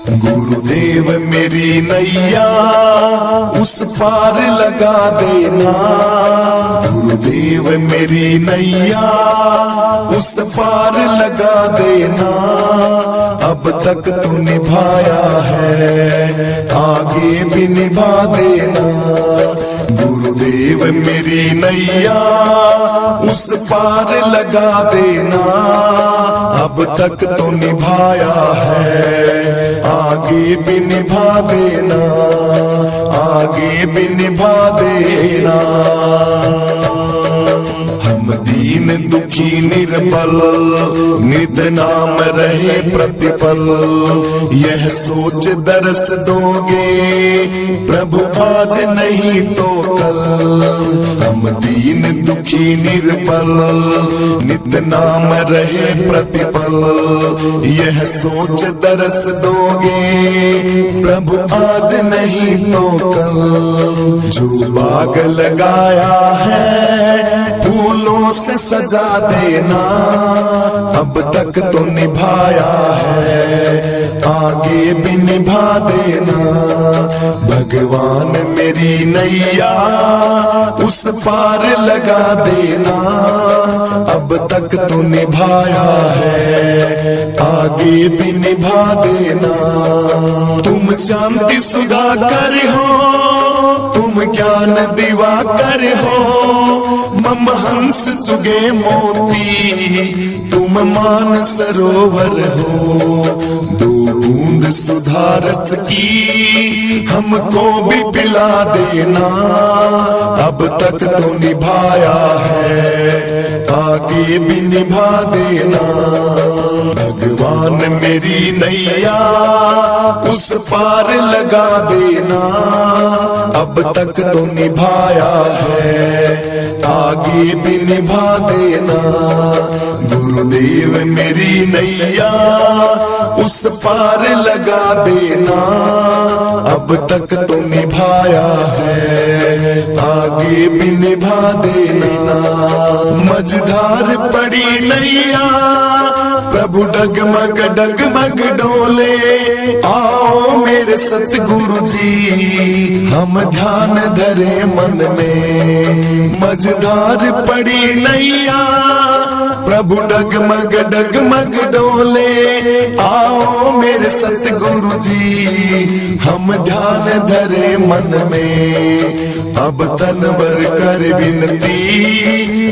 गुरुदेव मेरी नैया उस पार लगा देना। गुरुदेव मेरी नैया उस पार लगा देना। अब तक तू निभाया है आगे भी निभा देना। गुरुदेव मेरी नैया उस पार लगा देना। अब तक तो निभाया है आगे भी निभा देना। आगे भी निभा देना। हम दीन दुखी निर्बल नित नाम रहे प्रतिपल। यह सोच दरस दोगे प्रभु आज नहीं तो कल। हम दीन दुखी निर्बल नित नाम रहे प्रतिपल। यह सोच दरस दोगे प्रभु आज नहीं तो कल। जो बाग लगाया है फूलों से सजा देना। अब तक तो निभाया है आगे भी निभा देना। भगवान मेरी नैया उस पार लगा देना। अब तक तो निभाया है आगे भी निभा देना। तुम शांति सुधाकर हो, तुम ज्ञान दिवाकर हो। मम हंस चुगे मोती तुम मान सरोवर हो। दो बूंद सुधारस की हमको भी पिला देना। अब तक तो निभाया है आगे भी निभा देना। भगवान मेरी नैया उस पार लगा देना। अब तक तो निभाया है आगे भी निभा देना। गुरुदेव मेरी नैया उस पार लगा देना। अब तक तो निभाया है आगे भी निभा देना। मझधार पड़ी नैया प्रभु डगमग डोले। आओ मेरे सतगुरु जी हम ध्यान धरे मन में। मझधार पड़ी नैया प्रभु डगमग डोले। आओ मेरे सतगुरु जी हम ध्यान धरे मन में। अब तन भर कर विनती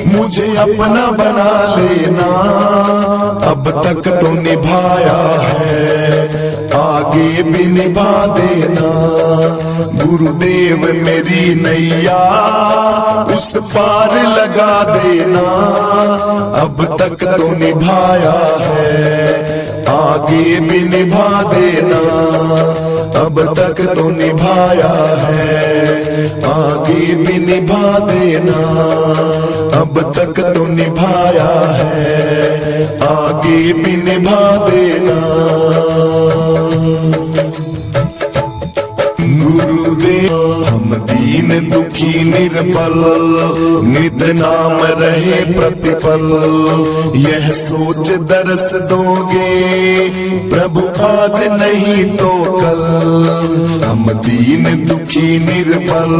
मुझे अपना बना लेना। अब तक तो निभाया है आगे भी निभा देना। गुरुदेव मेरी नैया उस पार लगा देना। अब तक तो निभाया है आगे भी निभा देना। अब तक तो निभाया है आगे भी निभा देना। अब तक तो निभाया है आगे भी निभा देना। गुरुदेव हम दीन दुखी निर्बल नित नाम रहे प्रतिपल। यह सोच दरस दोगे प्रभु आज नहीं तो कल। हम दीन दुखी निर्बल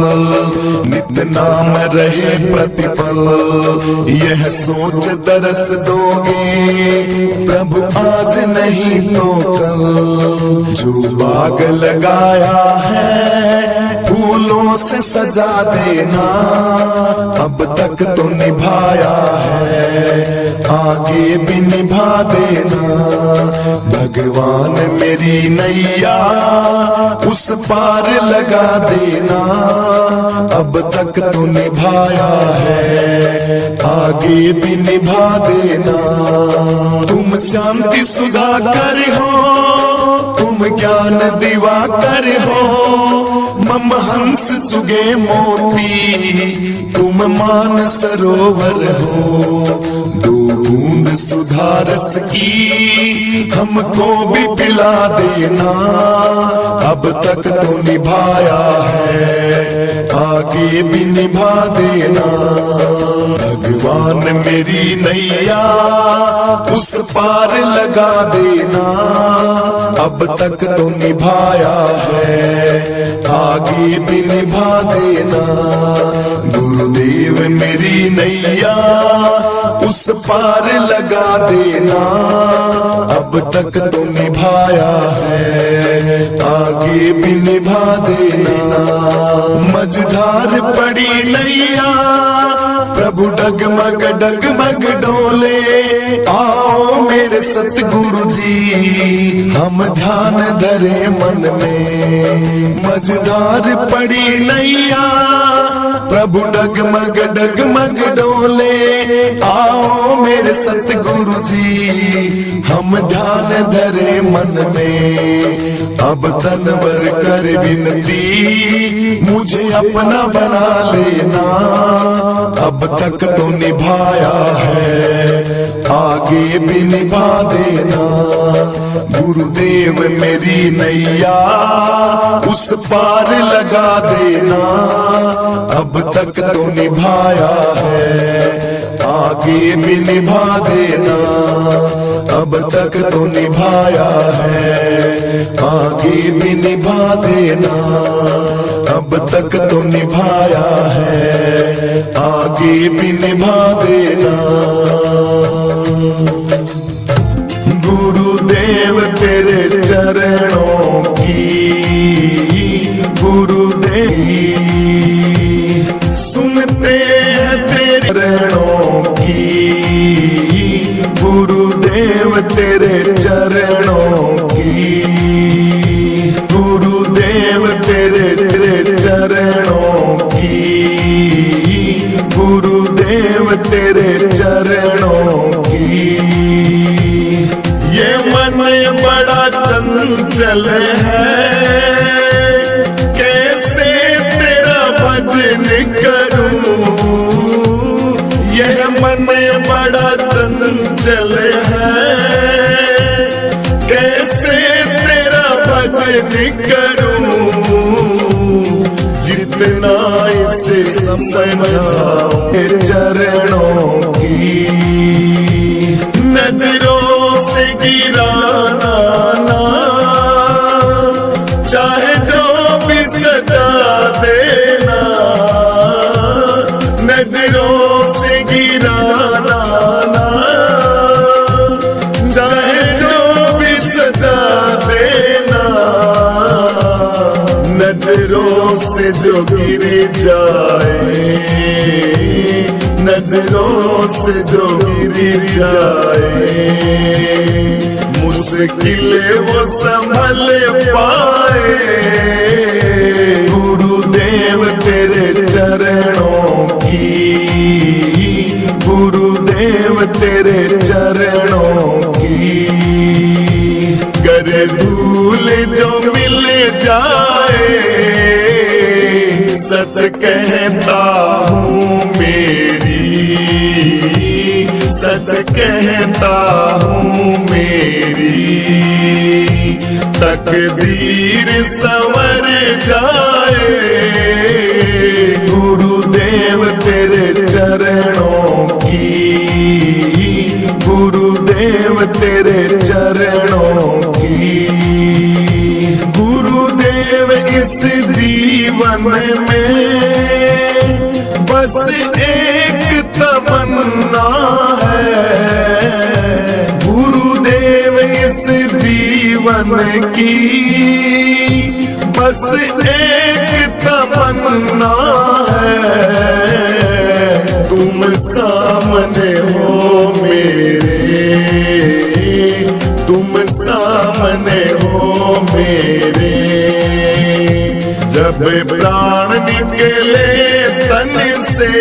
नित नाम रहे प्रतिपल। यह सोच दरस दोगे प्रभु आज नहीं तो कल। जो बाग लगाया है फूलों से सजा देना। अब तक तो निभाया है आगे भी निभा देना। भगवान मेरी नैया उस पार लगा देना। अब तक तो निभाया है आगे भी निभा देना। तुम शांति सुधाकर हो, तुम ज्ञान दिवाकर हो। मम हंस चुगे मोती तुम मान सरोवर हो। दो बूंद सुधा रस की हमको भी पिला देना, अब तक तो निभाया है आगे भी निभा देना। भगवान मेरी नैया उस पार लगा देना, अब तक तो निभाया है आगे भी निभा देना। गुरुदेव मेरी नैया उस पार लगा देना, अब तक तो निभाया है आगे भी निभा देना। मझधार पड़ी नैया प्रभु डगमग डगमग डोले, आओ मेरे सतगुरु जी हम ध्यान धरे मन में। मझधार पड़ी नैया प्रभु डगमग डगमग डोले, आओ मेरे सतगुरु जी हम ध्यान धरे मन में। अब तनवर कर विनती मुझे अपना बना लेना, अब तक तो निभाया है आगे भी निभा देना। गुरुदेव मेरी नैया उस पार लगा देना, अब तक तो निभाया है आगे भी निभा देना। अब तक तो निभाया है आगे भी निभा देना, अब तक तो निभाया है आगे भी निभा देना। गुरुदेव तेरे चरणों की गुरुदेव सुनते हैं तेरे चरणों की, गुरुदेव तेरे चरणों की, गुरुदेव तेरे चरणों की, गुरुदेव तेरे चरणों की। ये मन बड़ा चंचल है, कैसे तेरा भजन करूं। यह मन बड़ा चंचल है, कैसे तेरा भजन करूं। जितना इसे समझाओ चरणों की, नजरों से गिराना ना, चाहे जो भी सजा देना। नजरों से गिराना ना, चाहे जो भी सजा देना। नजरों से जो गिर जाए, नजरों से जो गिर जाए, मुश्किल वो संभल पाए। गुरुदेव तेरे चरणों की, गुरुदेव तेरे चरणों की। गर धूल जो मिल जाए, सच कहता हूँ मेरी, सच कहता हूँ मेरी। तकदीर संवर जाए, गुरुदेव तेरे चरणों की, गुरुदेव तेरे चरणों की। गुरुदेव इस जीवन में बस एक तमन्ना है। गुरुदेव इस जीवन की बस एक तमन्ना है। तुम सामने हो मेरे, तुम सामने हो मेरे। जब प्राण निकले तन से,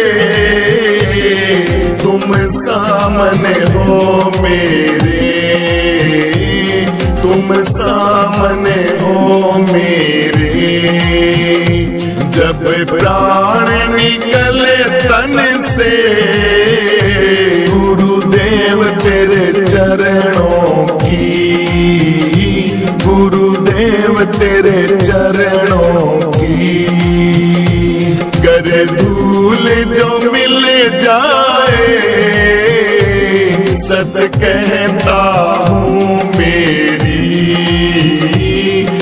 तुम सामने हो मेरे, तुम सामने हो मेरे। जब प्राण निकले तन से, गुरुदेव तेरे चरणों की। गर धूल जो मिल जाए सच कहता हूँ मेरी,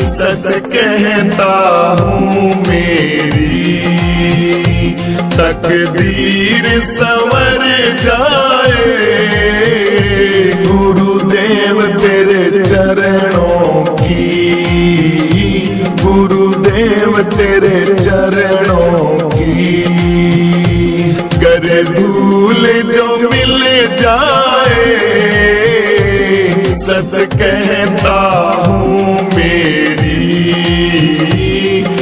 सच कहता हूँ मेरी। तकदीर संवर जाए गुरुदेव तेरे चरणों की, गुरुदेव तेरे चरणों की। गर धूल जो मिल जाए सच कहता हूँ मेरी,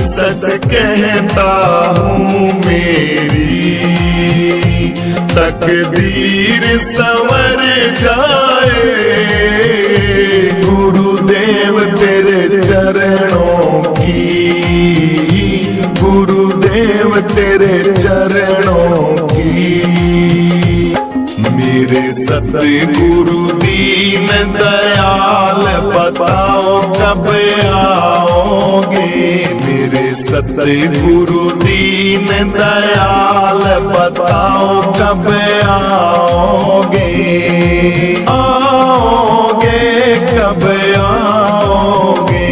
सच कहता हूँ मेरी। तकदीर संवर जाए गुरुदेव तेरे चरणों की, गुरुदेव तेरे चरणों की। मेरे सतगुरु दीन दयाल बताओ कब आओगे। मेरे सतगुरु दीन दयाल बताओ कब आओगे। आओगे कब आओगे,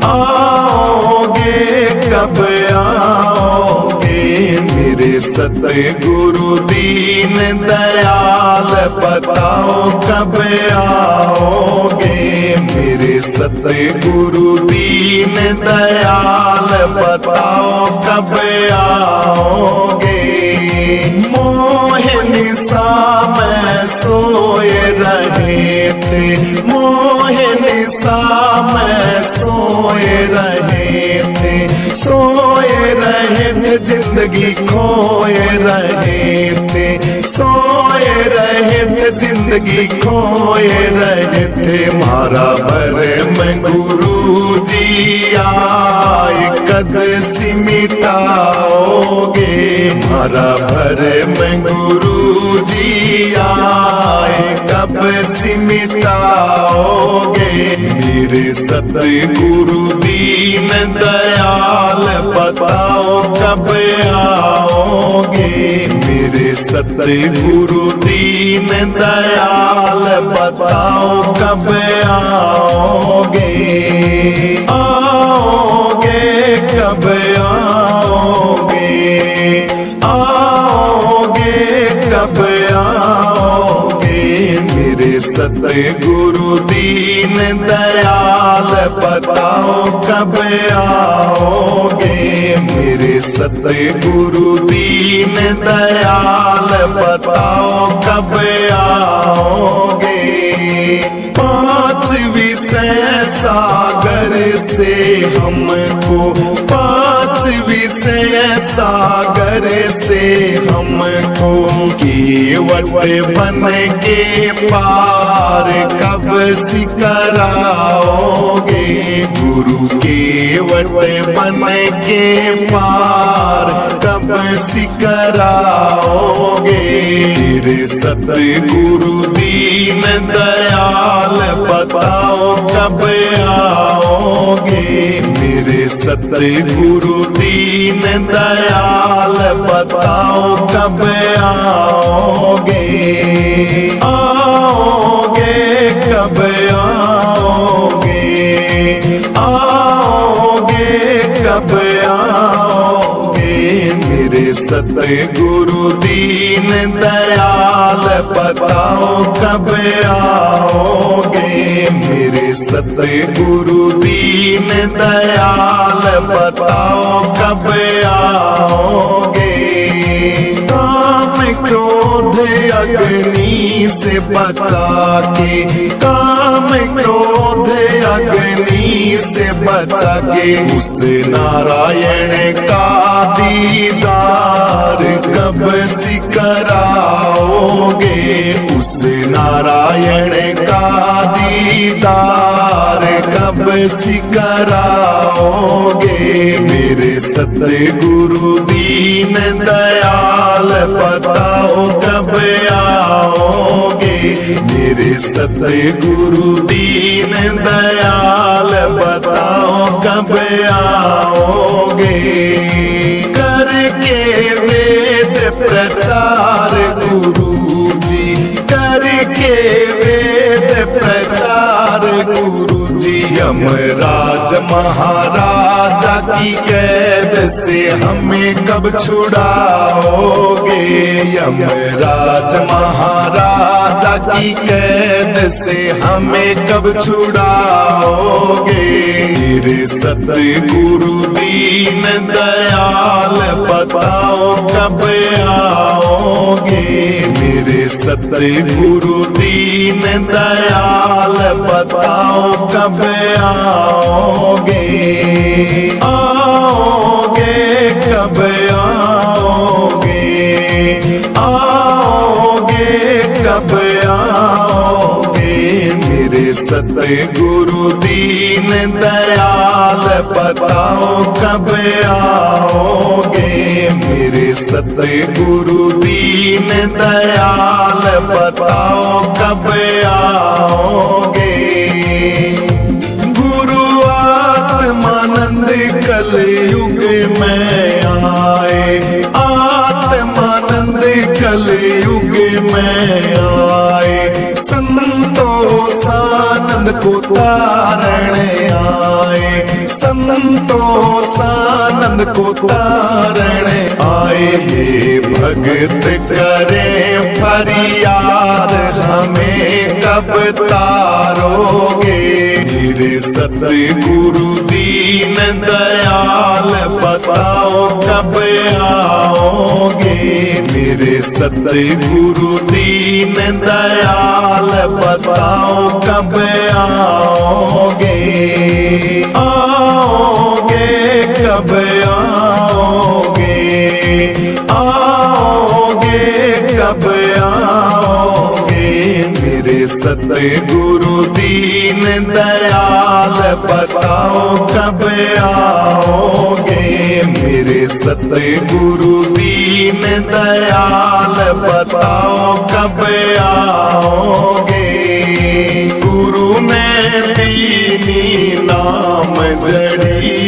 आओगे कब आओगे। मेरे सतगुरु दीन दयाल बताओ कब आओगे। मेरे सतगुरु दीन दयाल बताओ कब आओगे। मोह निशा में सोए रहे थे, मोह निशा में सोए रहे थे। सोए रहे थे जिंदगी खोए रहे थे, सोए रहे थे जिंदगी खोए रहे थे। मारा भर में गुरु जी आए कद सी मिटाओगे। मारा भर में गुरु जी आए कब सी मिटाओगे। मेरे सतगुरु दीन दयाल बताओ कब आओगे। मेरे सतगुरु दीन दयाल बताओ कब आओगे। आओगे कब आओगे, आओगे कब आओगे। मेरे सतगुरु दीन दयाल बताओ कब आओगे। मेरे सतगुरु दीन दयाल बताओ कब आओगे। पांच विषय सागर से हमको, पांच विषय सागर से हमको केवट बन के पार कब सिकराओगे। गुरु केवट बन के पार कब सिकराओगे। तेरे सतगुरु दीन दयाल बताओ कब आओगे। मेरे सतगुरु दीन दयाल बताओ कब आओगे। आओगे कब आओगे, आओगे कब आओगे। मेरे सतगुरु दीन दयाल बताओ कब आओगे। मेरे सतगुरु दीन दयाल बताओ कब आओगे। काम क्रोध अग्नि से बचा के, काम क्रोध अग्नि से बचा के उस नारायण का दीदार कब सिकराओगे। उस नारायण का दीदार कब सिकराओगे। मेरे सतगुरु दीन दयाल बताओ कब आओगे। मेरे सतगुरु दीन दयाल बताओ कब आओगे। करके वेद प्रचार गुरु जी, करके वेद प्रचार गुरु जी। यमराज महाराजा की कैद से हमें कब छुड़ाओगे। यमराज महाराजा की कैद से हमें कब छुड़ाओगे। मेरे सतगुरु दीन दयाल बताओ कब आओगे। मेरे सतगुरु दीन दयाल बताओ कब आओगे। आओगे कब आओगे। आओगे कब आओगे। मेरे सतगुरु दीन दयाल बताओ कब आओगे। मेरे सतगुरु दीन दयाल बताओ कब आओगे। गुरु आत्मानंद कलयुग में आए। आत्मानंद कलयुग में आए। संतोषानंद को तारने आए। संतोषानंद को तारने आए। ये भगत करें फरियाद हमें कब तारोगे। मेरे सतगुरु दीन दयाल बताओ कब आओगे। मेरे सतगुरु दीन दयाल बताओ कब आओगे। आओगे कब आओगे। आओगे कब आओगे। मेरे सतगुरु दीन दयाल बताओ कब आओगे। मेरे सतगुरु दीन दयाल बताओ कब आओगे। गुरु ने दीनी नाम जड़ी,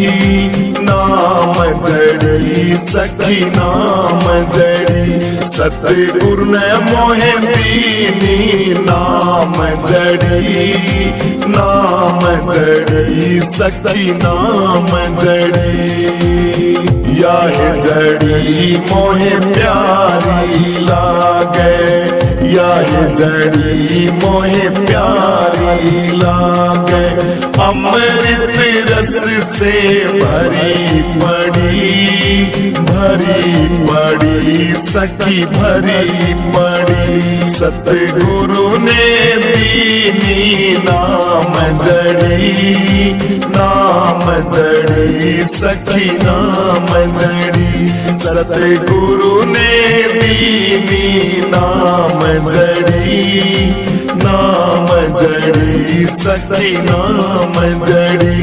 नाम जड़ी सखी नाम जड़ी। सतगुरु ने मोहे दीनी नाम जड़ी, नाम जड़ी सखी नाम जड़ी। यह जड़ी मोहे प्यारी लागे। यह जड़ी मोहे प्यारी लागे। अमृत रस से भरी पड़ी, भरी पड़ी सखी भरी पड़ी। सतगुरु ने दीनी नाम जड़ी, नाम जड़ी सखी नाम जड़ी। सतगुरु ने दीनी नाम जड़ी, नाम जड़ी सखी नाम जड़ी।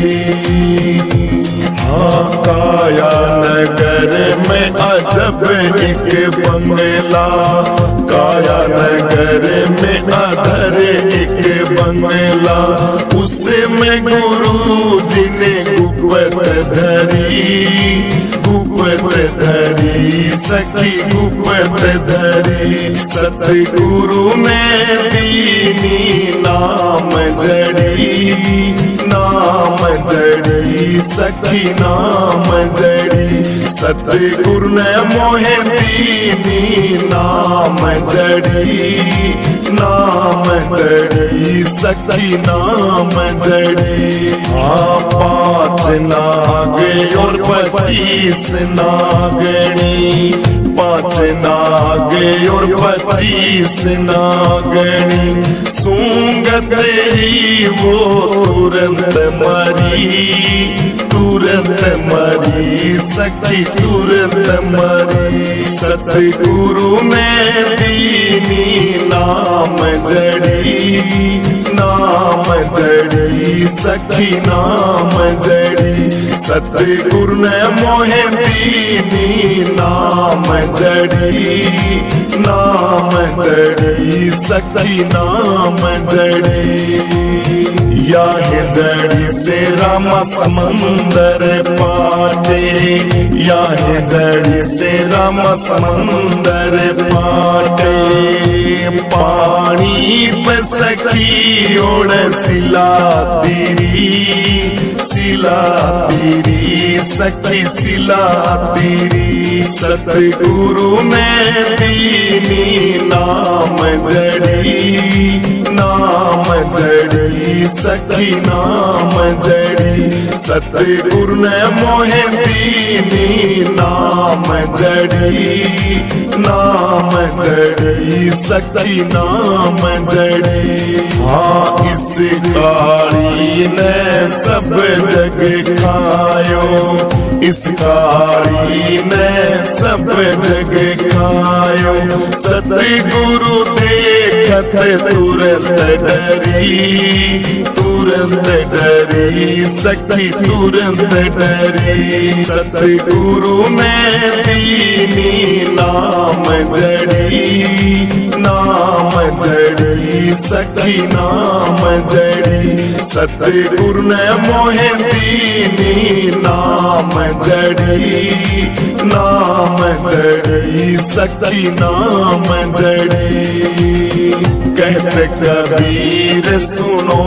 हाँ काया नगर में अजब एक बंगला। काया नगर में अधर एक बंगला। उसमें गुरु जी ने गुप्त धरी, गुप्त धरी सखी गुप्त धरी। सतगुरु ने दीनी नाम जड़ी, नाम जड़ी सखी नाम जड़ी। सतगुरु ने मोहे दीनी नाम जड़ी, नाम जड़ी सखी नाम जड़ी। हाँ 5 नाग और 25 नागणी। 5 नाग और 25 नागणी। सूंघत ही वो तुरंत मरी, तुरंत मरी सखी तुरंत मरी। सतगुरु ने दीनी नाम जड़ी, नाम जड़ी सखी नाम जड़ी। सतगुरु ने मोहे दीनी नाम जड़ी, नाम जड़ी सखी नाम जड़ी। या है जड़ी से रामा समंदर पाटे, या है जड़ी से रामा समंदर पाटे। पानी पे सखी ओढ़ सिला तेरी सखी सिला तेरी। सतगुरु ने दीनी नाम जड़ी सखी नाम जड़ी। सतगुरु ने मोहे दीनी नाम जड़ी सखी नाम जड़ी। हाँ इस काली ने सब जग खायो, इस काली ने सब जग खायो। सतगुरु देखत तुरंत डरी सखी तुरंत डरी। सतगुरु ने दीनी नाम जड़ी सखी नाम जड़ी। सतगुरु ने मोहे दीनी नाम जड़ी सखी नाम जड़ी। कहते कबीर सुनो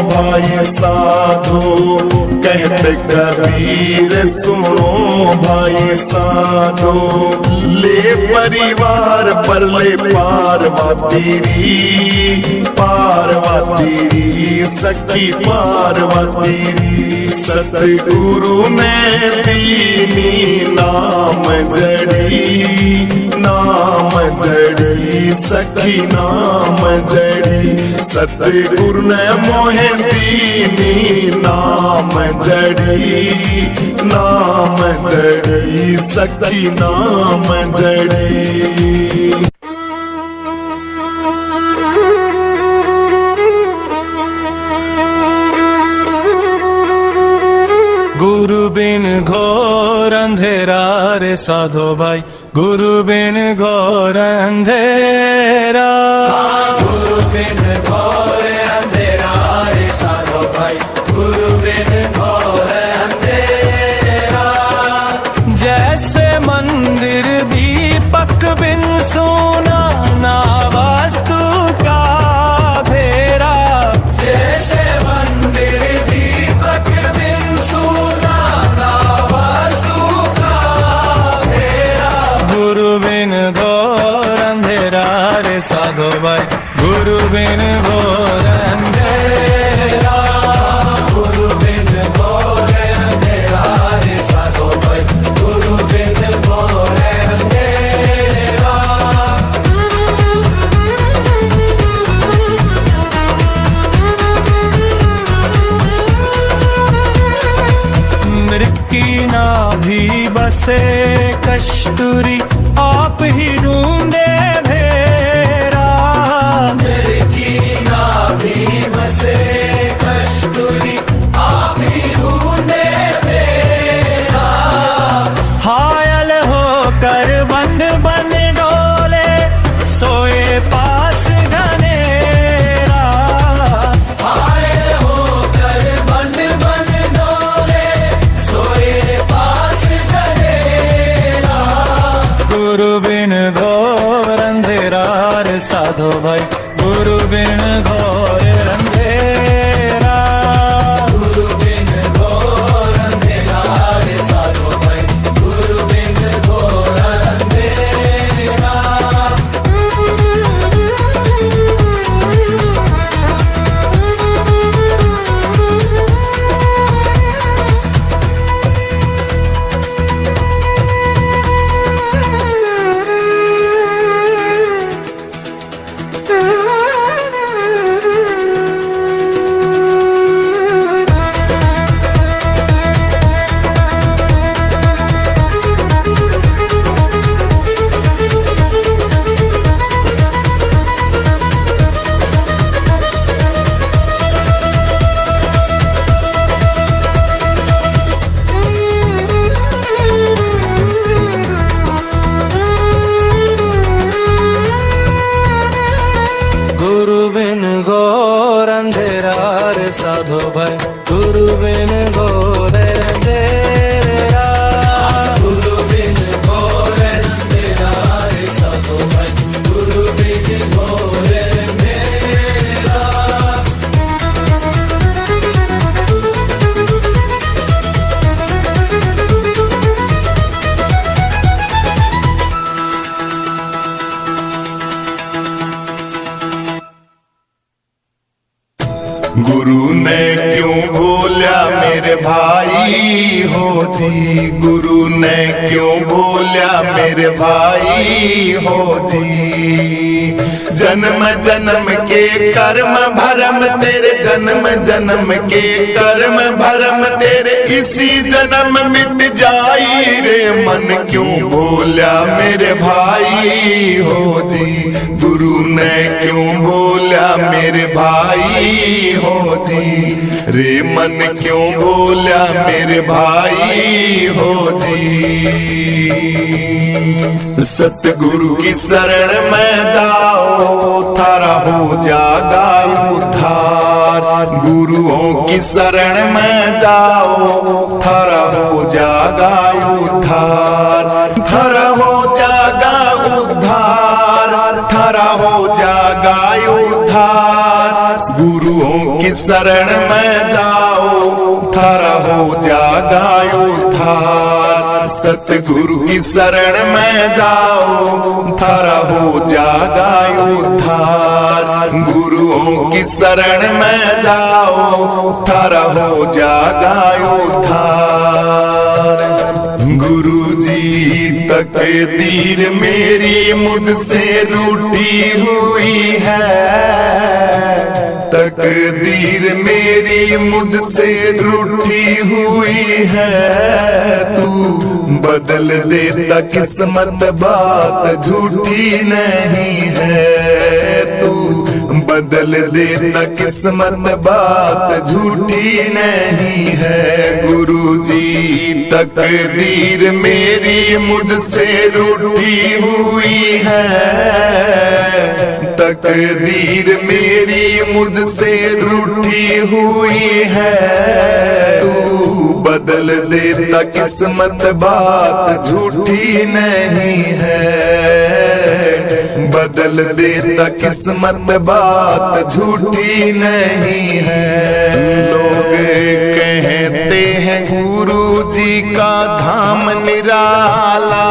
भाई साधो, कहते कबीर सुनो भाई साधो। ले परिवार पर ले पार्वती सखी पार्वती। सतगुरु ने दीनी नाम जड़ी सखी नाम जड़ी। सतगुरु ने मोहे दीनी नाम जड़ी सखी नाम जड़ी। गुरु बिन घोर अंधेरा रे साधो भाई, गुरु बिन घोर अंधेरा। गुरु बिन घोर अंधेरा रे साधो भाई, गुरु बिन घोर अंधेरा। जैसे मंदिर दीपक बिन सोना ना वास्तु का फेरा। जैसे मंदिर दीपक बिन सोना ना वास्तु का फेरा। गुरु बिन घोर अंधेरा रे साधो भाई, गुरु बिन घोर अंधेरा। गुरु बिन घोर अंधेरा रे साधो भाई, गुरु बिन घोर अंधेरा। मृत की नाभि बसे कस्तूरी, आप ही ढूंढे भेरा। मेरे की नाभि बसे कस्तूरी, आप ही ढूंढे मेरा। हायल होकर बंद बन डोले, सोए पास घनेरा। आए होकर बंद बन डोले, सोए पास घनेरा। गुरु बिन घोर अंधेरा रे साधो भाई, गुरु बिन घोर अंधेरा। गुरु बिन बोला मेरे भाई हो जी, गुरु ने क्यों बोला मेरे भाई हो जी। जन्म जन्म के कर्म भरम तेरे, जन्म जन्म के कर्म भरम तेरे, इसी जन्म मिट जाई रे मन, क्यों बोला मेरे भाई हो जी। गुरु ने क्यों बोला मेरे भाई हो जी, रे मन क्यों बोला मेरे भाई हो जी। सतगुरु की शरण में जाओ, थारा हो जागा उद्धार। गुरुओं की शरण में जाओ, थारा हो जागा उद्धार। थारा हो जागा उद्धार, थारा हो जागा उद्धार। गुरुओं की शरण में जाओ, थारा हो जागा उद्धार। सतगुरु की शरण में जाओ, थारा हो जागा उद्धार। गुरुओं की शरण में जाओ, थारा हो जागा उद्धार। गुरुजी तकदीर मेरी मुझसे रूठी हुई है, तकदीर मेरी मुझसे रूठी हुई है। तू बदल देता किस्मत, बात झूठी नहीं है। तू बदल देता किस्मत, बात झूठी नहीं है। गुरुजी तकदीर मेरी मुझसे रूठी हुई है, तकदीर मेरी मुझसे रूठी हुई है। तू बदल देता किस्मत, बात झूठी नहीं है। बदल देता किस्मत, बात झूठी नहीं है। लोग कहते हैं गुरु जी का धाम निराला,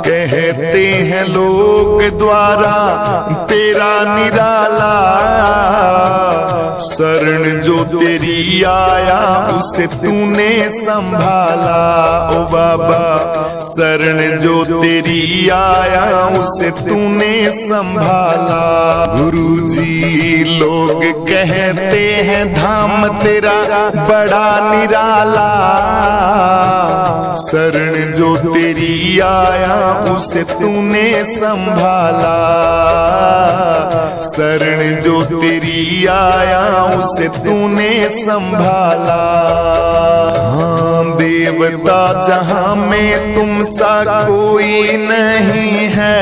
कहते हैं लोग द्वारा तेरा निराला। शरण जो तेरी आया उसे तूने संभाला ओ बाबा, शरण जो तेरी आया उसे तूने संभाला। गुरुजी लोग कहते हैं धाम तेरा बड़ा निराला, शरण जो तेरी आया उसे तूने संभाला। शरण जो तेरी आया उसे तूने संभाला। हाँ देवता जहां में तुम सा कोई नहीं है,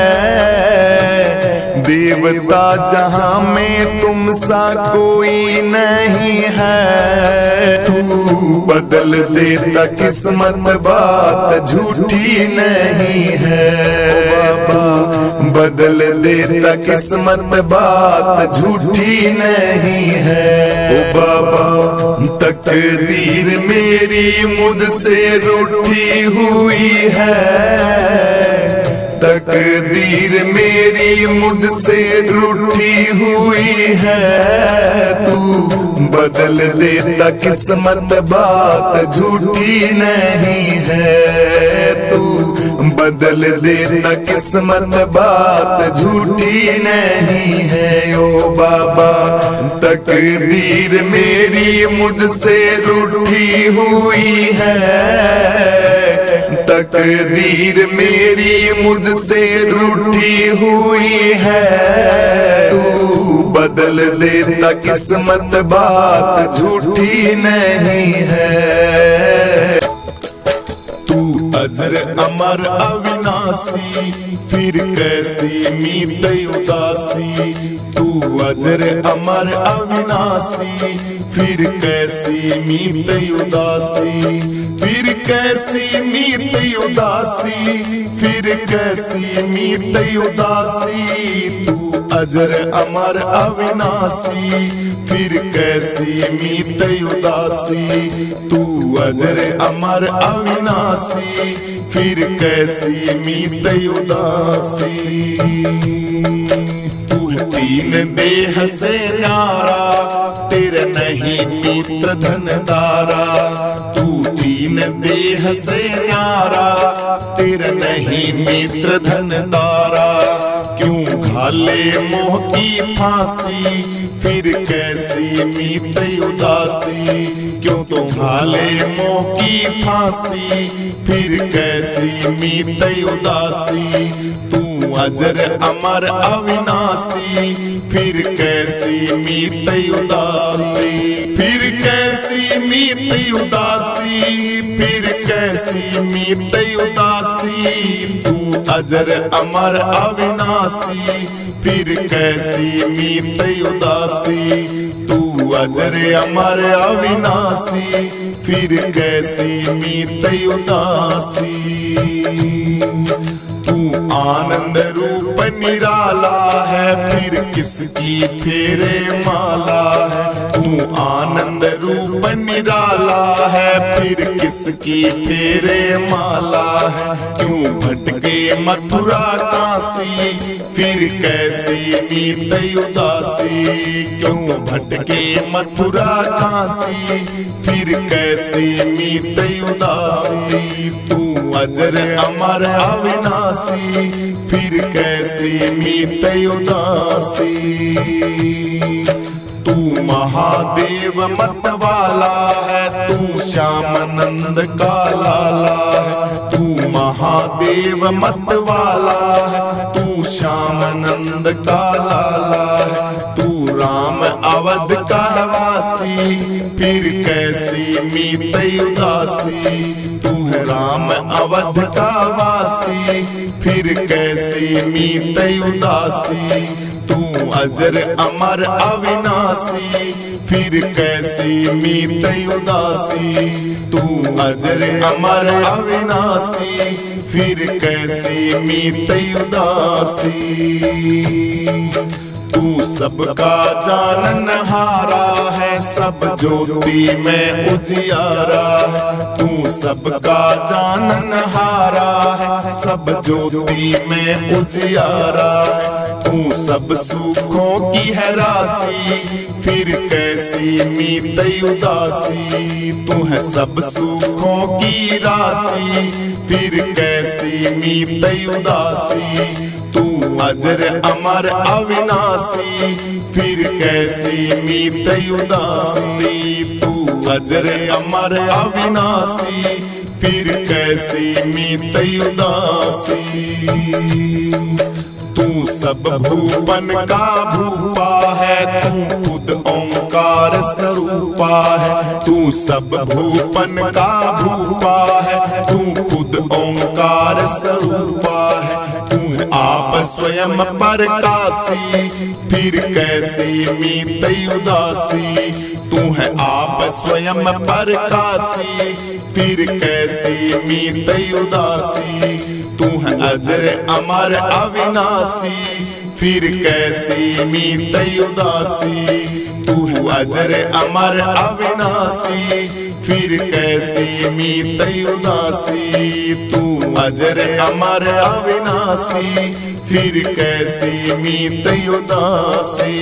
देवता जहां में तुम सा कोई नहीं है। तू बदल देता किस्मत, बात झूठी नहीं है। बदल देता किस्मत, बात झूठी नहीं है। ओ बाबा तकदीर मेरी मुझसे रूठी हुई है, तकदीर मेरी मुझसे रूठी हुई है। तू बदल देता किस्मत, बात झूठी नहीं है। तू बदल देता किस्मत, बात झूठी नहीं है। ओ बाबा तकदीर मेरी मुझसे रूठी हुई है, तकदीर मेरी मुझसे रूठी हुई है। तू बदल देता किस्मत, बात झूठी नहीं है। तू अजर अमर अविनाशी, फिर कैसी मीत उदासी। तू अजर अमर अविनाशी, फिर कैसी मीत उदासी। फिर कैसी मीत उदासी, फिर कैसी मीत उदासी। तू अजर अमर अविनाशी, फिर कैसी मीत उदासी। तू अजर अमर अविनाशी, फिर कैसी मीत उदासी। तू है तीन देह से न्यारा, तेरे नहीं मित्र धनदारा। तू तीन देह से न्यारा, तेरे नहीं मित्र धनदारा। क्यों घाले मोह की फांसी, फिर कैसी मीत उदासी। क्यों तो घाले मोह की फांसी, फिर कैसी मीत उदासी। तू अजर अमर अविनाशी, फिर कैसी मीत उदासी। फिर कैसी मीत उदासी, फिर कैसी मीत उदासी। तू अजर अमर अविनाशी, फिर कैसी मीत उदासी। तू अजर अमर अविनाशी, फिर कैसी मीत उदासी। तू आनंद रूप निराला है, फिर किसकी फेरे माला है। तू आनंद रूप निराला है, फिर किसकी फेरे माला है। क्यों भटके मथुरा काशी, फिर कैसी मीत उदासी। क्यों भटके मथुरा काशी, फिर कैसी मीत उदासी। तू अजर अमर अविनाशी, फिर कैसी मीत उदासी। तू महादेव मत वाला है, तू श्यामानंद का लाला है। तू महादेव मत वाला है, तू श्यामानंद का लाला है। तू राम अवध का वासी, फिर कैसी मीत उदासी। तू है राम अवध का वासी, फिर कैसी मीत उदासी। तू अजर अमर अविनाशी, फिर कैसी मीत उदासी। तू अजर अमर अविनाशी, फिर कैसी मीत उदासी। तू सबका जाननहारा है, सब ज्योति में उजियारा है। तू सबका जाननहारा है, सब ज्योति में उजियारा है। तू सब सुखों की है राशि, फिर कैसी मीत उदासी। तू है सब सुखों की राशि, फिर कैसी मीत उदासी। तू अजर अमर अविनाशी, फिर कैसी मीत उदासी। तू अजर अमर अविनाशी, फिर कैसी मीत उदासी। तू सब भूपन का भूपा है, तू खुद ओंकार स्वरूपा है। तू सब भूपन का भूपा है, तू खुद ओंकार स्वरूपा है। तू है आप स्वयं प्रकाशी, फिर कैसी मीत उदासी। तू है आप स्वयं प्रकाशी, फिर कैसी मीत उदासी। तू है अजर अमर अविनाशी, फिर कैसी मीत उदासी। तू है अजर अमर अविनाशी, फिर कैसी मीत उदासी। तू अजर अमर अविनाशी, फिर कैसी मीत उदासी।